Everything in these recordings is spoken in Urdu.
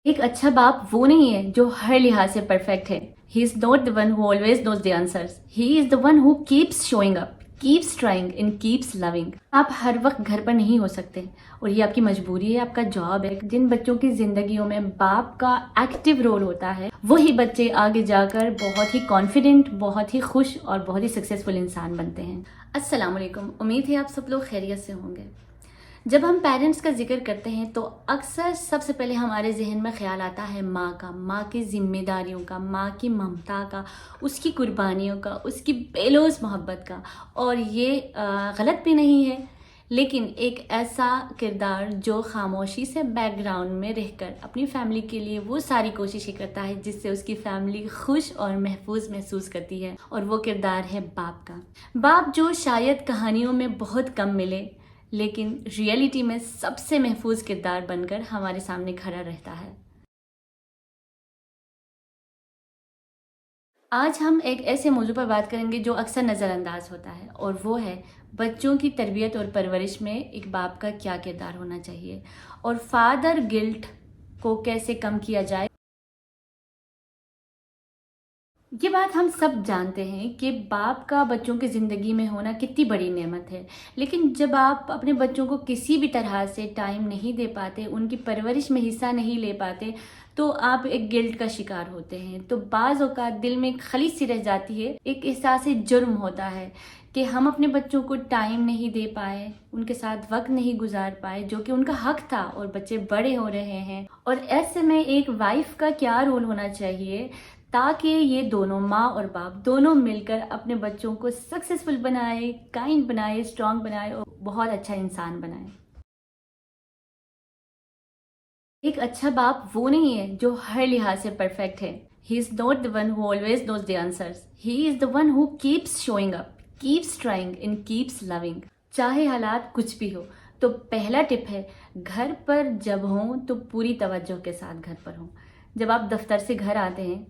ایک اچھا باپ وہ نہیں ہے جو ہر لحاظ سے پرفیکٹ ہے. He is not the one who always knows the answers. He is the one who keeps showing up, keeps trying and keeps loving. آپ ہر وقت گھر پر نہیں ہو سکتے اور یہ آپ کی مجبوری ہے، آپ کا جاب ہے. جن بچوں کی زندگیوں میں باپ کا ایکٹیو رول ہوتا ہے وہی بچے آگے جا کر بہت ہی کانفیڈنٹ، بہت ہی خوش اور بہت ہی سکسیزفل انسان بنتے ہیں. السلام علیکم، امید ہے آپ سب لوگ خیریت سے ہوں گے. جب ہم پیرنٹس کا ذکر کرتے ہیں تو اکثر سب سے پہلے ہمارے ذہن میں خیال آتا ہے ماں کا، ماں کی ذمہ داریوں کا، ماں کی ممتا کا، اس کی قربانیوں کا، اس کی بے لوث محبت کا. اور یہ غلط بھی نہیں ہے، لیکن ایک ایسا کردار جو خاموشی سے بیک گراؤنڈ میں رہ کر اپنی فیملی کے لیے وہ ساری کوششیں کرتا ہے جس سے اس کی فیملی خوش اور محفوظ محسوس کرتی ہے، اور وہ کردار ہے باپ کا. باپ جو شاید کہانیوں میں بہت کم ملے لیکن ریئلٹی میں سب سے محفوظ کردار بن کر ہمارے سامنے کھڑا رہتا ہے. آج ہم ایک ایسے موضوع پر بات کریں گے جو اکثر نظر انداز ہوتا ہے، اور وہ ہے بچوں کی تربیت اور پرورش میں ایک باپ کا کیا کردار ہونا چاہیے اور فادر گلٹ کو کیسے کم کیا جائے. یہ بات ہم سب جانتے ہیں کہ باپ کا بچوں کی زندگی میں ہونا کتنی بڑی نعمت ہے، لیکن جب آپ اپنے بچوں کو کسی بھی طرح سے ٹائم نہیں دے پاتے، ان کی پرورش میں حصہ نہیں لے پاتے، تو آپ ایک گلٹ کا شکار ہوتے ہیں. تو بعض اوقات دل میں ایک خلیج سی رہ جاتی ہے، ایک احساس جرم ہوتا ہے کہ ہم اپنے بچوں کو ٹائم نہیں دے پائے، ان کے ساتھ وقت نہیں گزار پائے جو کہ ان کا حق تھا، اور بچے بڑے ہو رہے ہیں. اور ایسے میں ایک وائف کا کیا رول ہونا چاہیے تاکہ یہ دونوں ماں اور باپ دونوں مل کر اپنے بچوں کو سکسیزفل بنائے، کائنڈ بنائے، اسٹرانگ بنائے اور بہت اچھا انسان بنائے. ایک اچھا باپ وہ نہیں ہے جو ہر لحاظ سے پرفیکٹ ہے. He is not the one who always knows the answers. He is the one who keeps showing up, keeps trying and keeps loving. چاہے حالات کچھ بھی ہو. تو پہلا ٹپ ہے، گھر پر جب ہوں تو پوری توجہ کے ساتھ گھر پر ہوں. جب آپ دفتر سے گھر آتے ہیں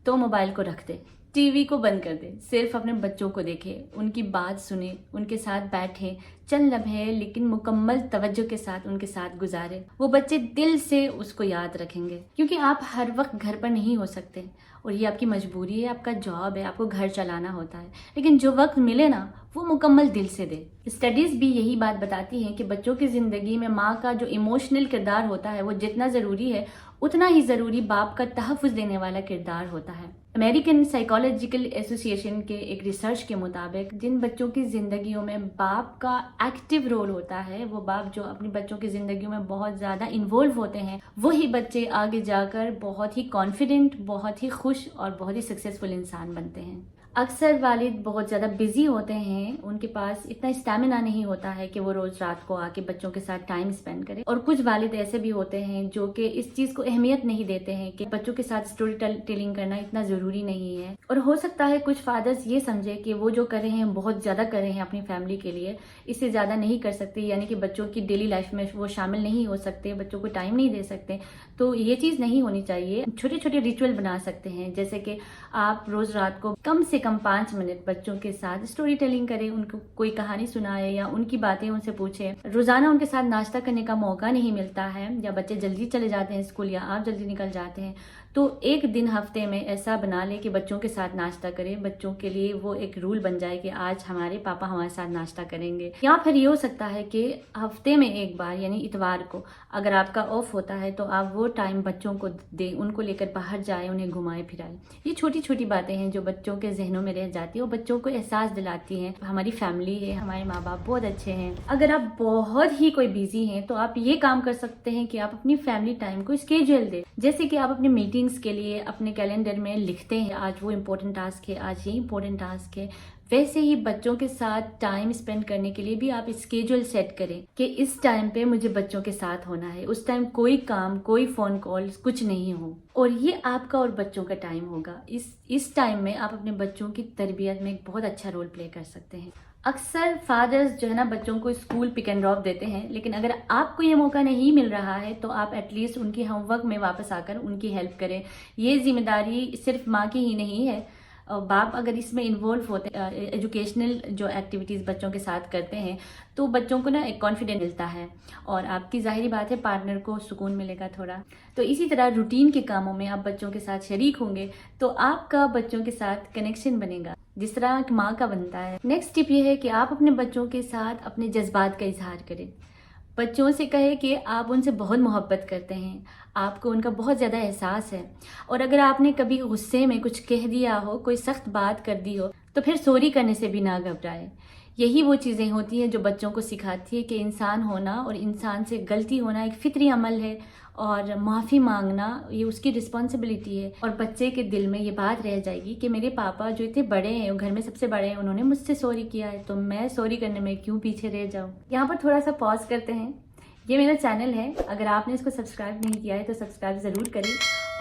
تو موبائل کو رکھ دیں، ٹی وی کو بند کر دیں، صرف اپنے بچوں کو دیکھیں، ان کی بات سنیں، ان کے ساتھ بیٹھیں، چند لمحے لیکن مکمل توجہ کے ساتھ ان کے ساتھ گزاریں. وہ بچے دل سے اس کو یاد رکھیں گے، کیونکہ آپ ہر وقت گھر پر نہیں ہو سکتے اور یہ آپ کی مجبوری ہے، آپ کا جاب ہے، آپ کو گھر چلانا ہوتا ہے. لیکن جو وقت ملے نا وہ مکمل دل سے دے. اسٹڈیز بھی یہی بات بتاتی ہیں کہ بچوں کی زندگی میں ماں کا جو ایموشنل کردار ہوتا ہے وہ جتنا ضروری ہے اتنا ہی ضروری باپ کا تحفظ دینے والا کردار ہوتا ہے. امریکن سائیکالوجیکل ایسوسی ایشن کے ایک ریسرچ کے مطابق جن بچوں کی زندگیوں میں باپ کا ایکٹیو رول ہوتا ہے، وہ باپ جو اپنی بچوں کی زندگیوں میں بہت زیادہ انوالو ہوتے ہیں، وہی بچے آگے جا کر بہت ہی کانفیڈنٹ، بہت ہی خوش اور بہت ہی سکسیزفل انسان بنتے ہیں. اکثر والد بہت زیادہ بزی ہوتے ہیں، ان کے پاس اتنا اسٹیمنا نہیں ہوتا ہے کہ وہ روز رات کو آ کے بچوں کے ساتھ ٹائم اسپینڈ کرے. اور کچھ والد ایسے بھی ہوتے ہیں جو کہ اس چیز کو اہمیت نہیں دیتے ہیں کہ بچوں کے ساتھ اسٹوری ٹیلنگ کرنا اتنا ضروری نہیں ہے. اور ہو سکتا ہے کچھ فادرز یہ سمجھے کہ وہ جو کر رہے ہیں بہت زیادہ کر رہے ہیں اپنی فیملی کے لیے، اس سے زیادہ نہیں کر سکتے، یعنی کہ بچوں کی ڈیلی لائف میں وہ شامل نہیں ہو سکتے، بچوں کو ٹائم نہیں دے سکتے. تو یہ چیز نہیں ہونی چاہیے. چھوٹے چھوٹے ریچول بنا سکتے ہیں، جیسے کہ آپ روز رات کو کم سے کم 5 منٹ بچوں کے ساتھ اسٹوری ٹیلنگ کریں، ان کو کوئی کہانی سنائے یا ان کی باتیں ان سے پوچھیں. روزانہ ان کے ساتھ ناشتہ کرنے کا موقع نہیں ملتا ہے، یا بچے جلدی چلے جاتے ہیں اسکول یا آپ جلدی نکل جاتے ہیں، تو ایک دن ہفتے میں ایسا بنا لیں کہ بچوں کے ساتھ ناشتہ کریں. بچوں کے لیے وہ ایک رول بن جائے کہ آج ہمارے پاپا ہمارے ساتھ ناشتہ کریں گے. یا پھر یہ ہو سکتا ہے کہ ہفتے میں ایک بار یعنی اتوار کو اگر آپ کا آف ہوتا ہے تو آپ وہ ٹائم بچوں کو دیں، ان کو لے کر باہر جائیں، انہیں گھمائے پھرائے. یہ چھوٹی چھوٹی باتیں ہیں جو بچوں کے ذہنوں میں رہ جاتی ہیں اور بچوں کو احساس دلاتی ہیں ہماری فیملی ہے، ہمارے ماں باپ بہت اچھے ہیں. اگر آپ بہت ہی کوئی بیزی ہیں تو آپ یہ کام کر سکتے ہیں کہ آپ اپنی فیملی ٹائم کو اسکیجول دیں، جیسے کہ آپ اپنے میٹنگز کے لیے اپنے کیلنڈر میں لکھتے ہیں آج وہ امپورٹنٹ ٹاسک ہے، آج یہ امپورٹنٹ ٹاسک ہے. ویسے ہی بچوں کے ساتھ ٹائم اسپینڈ کرنے کے لیے بھی آپ اسکیجول سیٹ کریں کہ اس ٹائم پہ مجھے بچوں کے ساتھ ہونا ہے، اس ٹائم کوئی کام، کوئی فون کال، کچھ نہیں ہو، اور یہ آپ کا اور بچوں کا ٹائم ہوگا. اس ٹائم میں آپ اپنے بچوں کی تربیت میں ایک بہت اچھا رول پلے کر سکتے ہیں. اکثر فادرز جو ہے نا بچوں کو اسکول پک اینڈ ڈراپ دیتے ہیں، لیکن اگر آپ کو یہ موقع نہیں مل رہا ہے تو آپ ایٹ لیسٹ ان کی ہوم ورک میں واپس آ کر ان کی ہیلپ کریں. یہ ذمہ داری صرف ماں کی ہی نہیں ہے، باپ اگر اس میں انوالو ہوتے ہیں، ایجوکیشنل جو ایکٹیویٹیز بچوں کے ساتھ کرتے ہیں، تو بچوں کو نا ایک کانفیڈنس ملتا ہے، اور آپ کی ظاہری بات ہے پارٹنر کو سکون ملے گا تھوڑا. تو اسی طرح روٹین کے کاموں میں آپ بچوں کے ساتھ شریک ہوں گے تو آپ کا بچوں کے ساتھ کنیکشن بنے گا جس طرح ایک ماں کا بنتا ہے. نیکسٹ ٹپ یہ ہے کہ آپ اپنے بچوں کے ساتھ اپنے جذبات کا اظہار کریں. بچوں سے کہے کہ آپ ان سے بہت محبت کرتے ہیں، آپ کو ان کا بہت زیادہ احساس ہے، اور اگر آپ نے کبھی غصے میں کچھ کہہ دیا ہو، کوئی سخت بات کر دی ہو، تو پھر سوری کرنے سے بھی نہ گھبرائے. یہی وہ چیزیں ہوتی ہیں جو بچوں کو سکھاتی ہے کہ انسان ہونا اور انسان سے غلطی ہونا ایک فطری عمل ہے، اور معافی مانگنا یہ اس کی رسپانسبلٹی ہے. اور بچے کے دل میں یہ بات رہ جائے گی کہ میرے پاپا جو اتنے بڑے ہیں، گھر میں سب سے بڑے ہیں، انہوں نے مجھ سے سوری کیا ہے، تو میں سوری کرنے میں کیوں پیچھے رہ جاؤں. یہاں پر تھوڑا سا پاز کرتے ہیں. یہ میرا چینل ہے، اگر آپ نے اس کو سبسکرائب نہیں کیا ہے تو سبسکرائب ضرور کریں،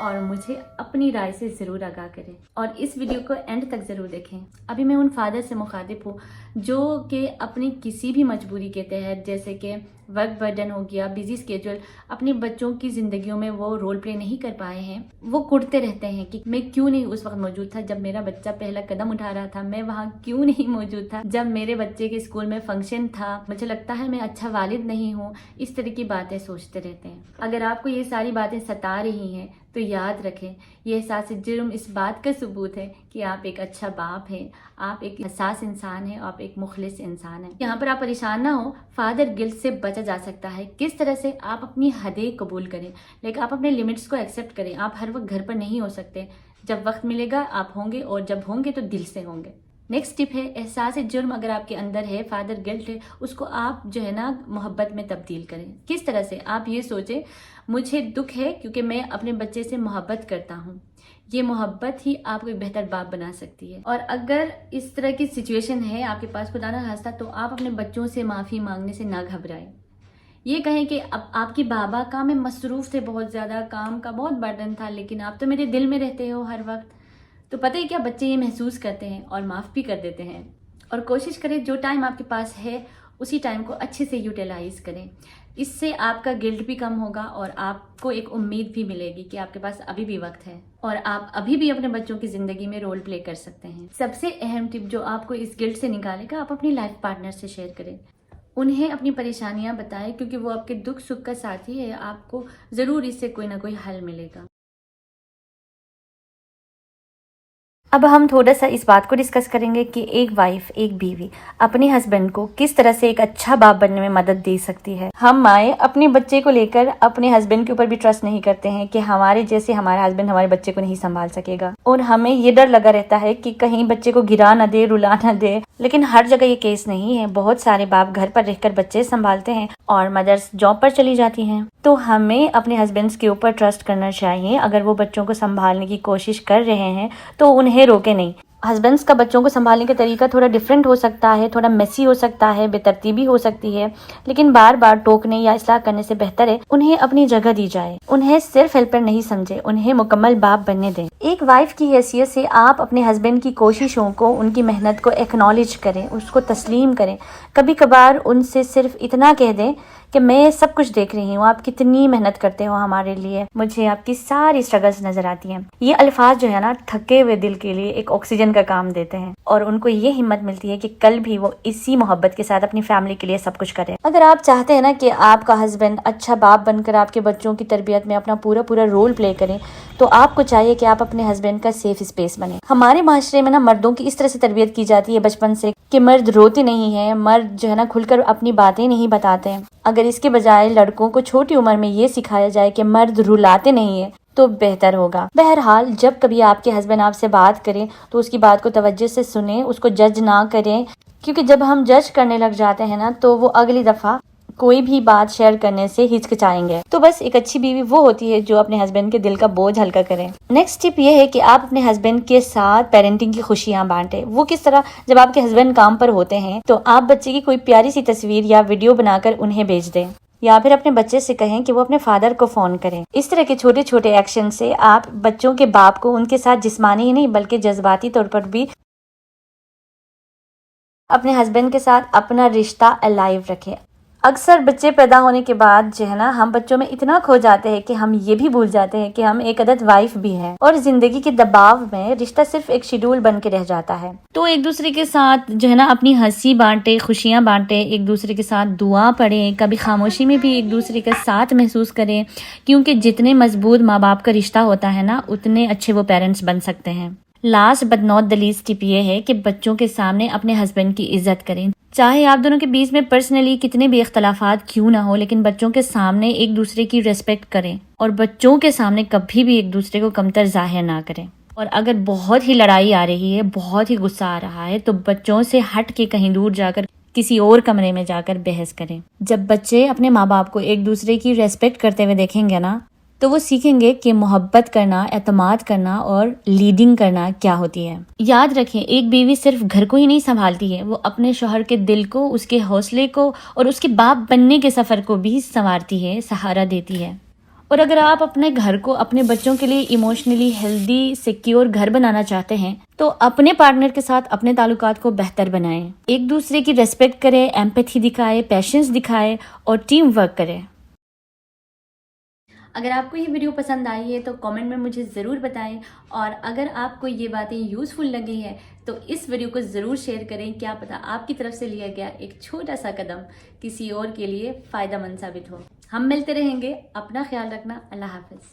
اور مجھے اپنی رائے سے ضرور آگاہ کریں، اور اس ویڈیو کو اینڈ تک ضرور دیکھیں. ابھی میں ان فادر سے مخاطب ہوں جو کہ اپنی کسی بھی مجبوری کے تحت، جیسے کہ ورک برڈن ہو گیا، بیزی اسکیجول، اپنی بچوں کی زندگیوں میں وہ رول پلے نہیں کر پائے ہیں. وہ کڑتے رہتے ہیں کہ میں کیوں نہیں اس وقت موجود تھا جب میرا بچہ پہلا قدم اٹھا رہا تھا، میں وہاں کیوں نہیں موجود تھا جب میرے بچے کے اسکول میں فنکشن تھا، مجھے لگتا ہے میں اچھا والد نہیں ہوں. اس طرح کی باتیں سوچتے رہتے ہیں. اگر آپ کو یہ ساری باتیں ستا رہی ہیں تو یاد رکھیں، یہ احساس جرم اس بات کا ثبوت ہے کہ آپ ایک اچھا باپ ہیں، آپ ایک حساس انسان ہیں، آپ ایک مخلص انسان ہیں. یہاں پر آپ پریشان نہ ہو، فادر گلٹ سے بچا جا سکتا ہے. کس طرح سے؟ آپ اپنی حدیں قبول کریں، لیکن آپ اپنے لمٹس کو ایکسیپٹ کریں. آپ ہر وقت گھر پر نہیں ہو سکتے، جب وقت ملے گا آپ ہوں گے، اور جب ہوں گے تو دل سے ہوں گے. نیکسٹ ٹپ ہے، احساس جرم اگر آپ کے اندر ہے، فادر گلٹ ہے، اس کو آپ جو ہے نا محبت میں تبدیل کریں. کس طرح سے؟ آپ یہ سوچیں مجھے دکھ ہے کیونکہ میں اپنے بچے سے محبت کرتا ہوں. یہ محبت ہی آپ کو ایک بہتر باپ بنا سکتی ہے. اور اگر اس طرح کی سچویشن ہے آپ کے پاس خدا نہ خواستہ، تو آپ اپنے بچوں سے معافی مانگنے سے نہ گھبرائیں. یہ کہیں کہ اب آپ کی بابا کام میں مصروف تھے، بہت زیادہ کام کا بہت برڈن تھا، لیکن آپ تو میرے دل میں رہتے ہو ہر وقت. تو پتہ ہی کیا، بچے یہ محسوس کرتے ہیں اور معاف بھی کر دیتے ہیں. اور کوشش کریں جو ٹائم آپ کے پاس ہے اسی ٹائم کو اچھے سے یوٹیلائز کریں. اس سے آپ کا گلٹ بھی کم ہوگا، اور آپ کو ایک امید بھی ملے گی کہ آپ کے پاس ابھی بھی وقت ہے، اور آپ ابھی بھی اپنے بچوں کی زندگی میں رول پلے کر سکتے ہیں. سب سے اہم ٹپ جو آپ کو اس گلٹ سے نکالے گا، آپ اپنی لائف پارٹنر سے شیئر کریں. انہیں اپنی پریشانیاں بتائیں، کیونکہ وہ آپ کے دکھ سکھ کا ساتھی ہے. آپ کو ضرور اس سے کوئی نہ کوئی حل ملے گا. اب ہم تھوڑا سا اس بات کو ڈسکس کریں گے کہ ایک وائف، ایک بیوی اپنے ہسبینڈ کو کس طرح سے ایک اچھا باپ بننے میں مدد دے سکتی ہے. ہم مائیں اپنے بچے کو لے کر اپنے ہسبینڈ کے اوپر بھی ٹرسٹ نہیں کرتے ہیں کہ ہمارے جیسے ہمارا ہسبینڈ ہمارے بچے کو نہیں سنبھال سکے گا، اور ہمیں یہ ڈر لگا رہتا ہے کہ کہیں بچے کو گرا نہ دے، رلا نہ دے. لیکن ہر جگہ یہ کیس نہیں ہے. بہت سارے باپ گھر پر رہ کر بچے سنبھالتے ہیں، اور مدرس جاب پر چلی جاتی ہیں. تو ہمیں اپنے ہسبینڈس کے اوپر ٹرسٹ کرنا چاہیے. اگر وہ بچوں کو سنبھالنے کی کوشش کر رہے ہیں تو انہیں روکے نہیں. ہسبینڈس کا بچوں کو سنبھالنے کا طریقہ تھوڑا ڈیفرنٹ ہو سکتا ہے، تھوڑا میسی ہو سکتا ہے، بے ترتیبی ہو سکتی ہے، لیکن بار بار ٹوکنے یا اصلاح کرنے سے بہتر ہے انہیں اپنی جگہ دی جائے. انہیں صرف ہیلپر نہیں سمجھے، انہیں مکمل باپ بننے دیں. ایک وائف کی حیثیت سے آپ اپنے ہسبینڈ کی کوششوں کو، ان کی محنت کو ایکنالج کریں، اس کو تسلیم کریں. کبھی کبھار ان سے صرف اتنا کہہ دیں کہ میں سب کچھ دیکھ رہی ہوں، آپ کتنی محنت کرتے ہو ہمارے لیے، مجھے آپ کی ساری اسٹرگلز نظر آتی ہیں. یہ الفاظ جو ہے نا تھکے ہوئے دل کے لیے ایک آکسیجن کا کام دیتے ہیں، اور ان کو یہ ہمت ملتی ہے کہ کل بھی وہ اسی محبت کے ساتھ اپنی فیملی کے لیے سب کچھ کرے. اگر آپ چاہتے ہیں نا کہ آپ کا ہسبینڈ اچھا باپ بن کر آپ کے بچوں کی تربیت میں اپنا پورا رول پلے کریں، تو آپ کو چاہیے کہ آپ اپنے ہسبینڈ کا سیف اسپیس بنیں. ہمارے معاشرے میں نا مردوں کی اس طرح سے تربیت کی جاتی ہے بچپن سے کہ مرد روتے نہیں ہیں، مرد جو ہے نا کھل کر اپنی باتیں نہیں بتاتے ہیں. اگر اس کے بجائے لڑکوں کو چھوٹی عمر میں یہ سکھایا جائے کہ مرد رلاتے نہیں ہیں تو بہتر ہوگا. بہرحال جب کبھی آپ کے ہسبینڈ آپ سے بات کریں تو اس کی بات کو توجہ سے سنیں، اس کو جج نہ کریں، کیونکہ جب ہم جج کرنے لگ جاتے ہیں نا تو وہ اگلی دفعہ کوئی بھی بات شیئر کرنے سے ہچکچائیں گے. تو بس ایک اچھی بیوی وہ ہوتی ہے جو اپنے ہسبینڈ کے دل کا بوجھ ہلکا کرے. نیکسٹ ٹپ یہ ہے کہ آپ اپنے ہسبینڈ کے ساتھ پیرنٹنگ کی خوشیاں بانٹیں. وہ کس طرح؟ جب آپ کے ہسبینڈ کام پر ہوتے ہیں تو آپ بچے کی کوئی پیاری سی تصویر یا ویڈیو بنا کر انہیں بھیج دیں، یا پھر اپنے بچے سے کہیں کہ وہ اپنے فادر کو فون کریں. اس طرح کے چھوٹے چھوٹے ایکشن سے آپ بچوں کے باپ کو ان کے ساتھ جسمانی ہی نہیں بلکہ جذباتی طور پر بھی اپنے ہسبینڈ کے ساتھ اپنا رشتہ الائیو رکھیں. اکثر بچے پیدا ہونے کے بعد جو ہے نا ہم بچوں میں اتنا کھو جاتے ہیں کہ ہم یہ بھی بھول جاتے ہیں کہ ہم ایک عدد وائف بھی ہیں، اور زندگی کے دباؤ میں رشتہ صرف ایک شیڈول بن کے رہ جاتا ہے۔ تو ایک دوسرے کے ساتھ جو ہے نا اپنی ہنسی بانٹے، خوشیاں بانٹے، ایک دوسرے کے ساتھ دعا پڑھیں، کبھی خاموشی میں بھی ایک دوسرے کا ساتھ محسوس کریں، کیونکہ جتنے مضبوط ماں باپ کا رشتہ ہوتا ہے نا اتنے اچھے وہ پیرنٹس بن سکتے ہیں۔ Last but not the least tip یہ ہے کہ بچوں کے سامنے اپنے ہسبینڈ کی عزت کریں، چاہے آپ دونوں کے بیچ میں پرسنلی کتنے بھی اختلافات کیوں نہ ہو، لیکن بچوں کے سامنے ایک دوسرے کی ریسپیکٹ کریں، اور بچوں کے سامنے کبھی بھی ایک دوسرے کو کمتر ظاہر نہ کریں۔ اور اگر بہت ہی لڑائی آ رہی ہے، بہت ہی غصہ آ رہا ہے، تو بچوں سے ہٹ کے کہیں دور جا کر کسی اور کمرے میں جا کر بحث کریں۔ جب بچے اپنے ماں باپ کو ایک دوسرے کی ریسپیکٹ کرتے ہوئے دیکھیں گے نا، تو وہ سیکھیں گے کہ محبت کرنا، اعتماد کرنا اور لیڈنگ کرنا کیا ہوتی ہے۔ یاد رکھیں، ایک بیوی صرف گھر کو ہی نہیں سنبھالتی ہے، وہ اپنے شوہر کے دل کو، اس کے حوصلے کو اور اس کے باپ بننے کے سفر کو بھی سنوارتی ہے، سہارا دیتی ہے۔ اور اگر آپ اپنے گھر کو اپنے بچوں کے لیے ایموشنلی ہیلدی، سیکیور گھر بنانا چاہتے ہیں، تو اپنے پارٹنر کے ساتھ اپنے تعلقات کو بہتر بنائیں، ایک دوسرے کی ریسپیکٹ کریں، ایمپیتھی دکھائیں، پیشنس دکھائیں اور ٹیم ورک کریں۔ اگر آپ کو یہ ویڈیو پسند آئی ہے تو کامنٹ میں مجھے ضرور بتائیں، اور اگر آپ کو یہ باتیں یوزفل لگی ہیں تو اس ویڈیو کو ضرور شیئر کریں، کیا پتہ آپ کی طرف سے لیا گیا ایک چھوٹا سا قدم کسی اور کے لیے فائدہ مند ثابت ہو۔ ہم ملتے رہیں گے، اپنا خیال رکھنا، اللہ حافظ۔